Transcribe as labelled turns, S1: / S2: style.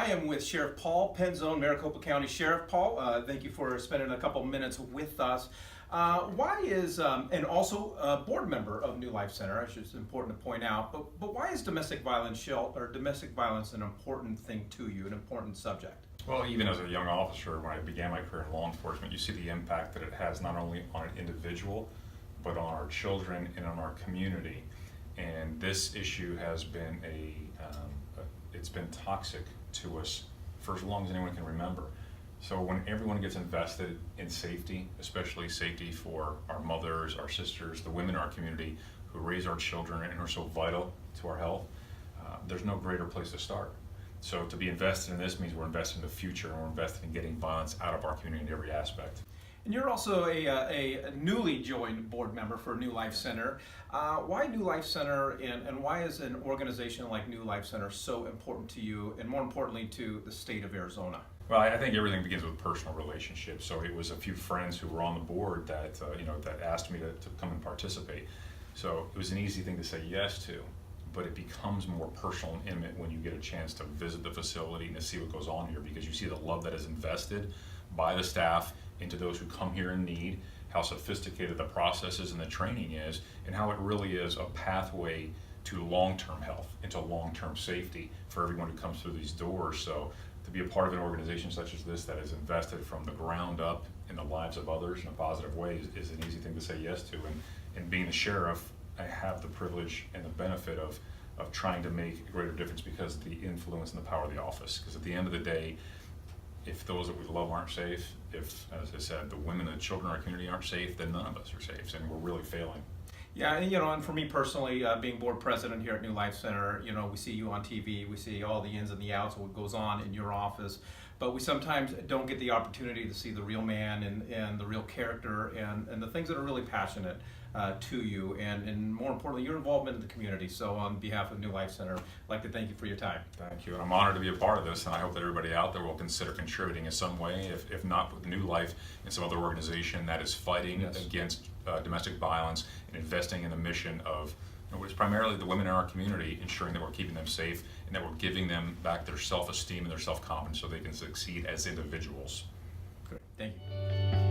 S1: I am with Sheriff Paul Penzone, Maricopa County Sheriff. Paul, thank you for spending a couple minutes with us. Why is, and also a board member of New Life Center, it's important to point out, but why is domestic violence an important thing to you, an important subject?
S2: Well, even as a young officer, when I began my career in law enforcement, you see the impact that it has not only on an individual, but on our children and on our community. And this issue has been it's been toxic to us for as long as anyone can remember. So when everyone gets invested in safety, especially safety for our mothers, our sisters, the women in our community who raise our children and are so vital to our health, there's no greater place to start. So to be invested in this means we're invested in the future, and we're invested in getting violence out of our community in every aspect.
S1: And you're also a newly joined board member for New Life Center. Why New Life Center, and why is an organization like New Life Center so important to you, and more importantly to the state of Arizona?
S2: Well, I think everything begins with personal relationships. So it was a few friends who were on the board that that asked me to come and participate. So it was an easy thing to say yes to, but it becomes more personal and intimate when you get a chance to visit the facility and to see what goes on here, because you see the love that is invested by the staff into those who come here in need, how sophisticated the processes and the training is, and how it really is a pathway to long-term health, into long-term safety for everyone who comes through these doors. So to be a part of an organization such as this that is invested from the ground up in the lives of others in a positive way is an easy thing to say yes to. And being the sheriff, I have the privilege and the benefit of trying to make a greater difference because of the influence and the power of the office. Because at the end of the day, if those that we love aren't safe, if, as I said, the women and the children in our community aren't safe, then none of us are safe, and we're really failing.
S1: Yeah, and and for me personally, being board president here at New Life Center, we see you on TV, we see all the ins and the outs of what goes on in your office, but we sometimes don't get the opportunity to see the real man and the real character and the things that are really passionate to you, and more importantly, your involvement in the community. So on behalf of New Life Center, I'd like to thank you for your time.
S2: Thank you, and I'm honored to be a part of this, and I hope that everybody out there will consider contributing in some way, if not with New Life, in some other organization that is fighting against domestic violence and investing in the mission of what is primarily the women in our community, ensuring that we're keeping them safe and that we're giving them back their self-esteem and their self-confidence so they can succeed as individuals.
S1: Great, thank you.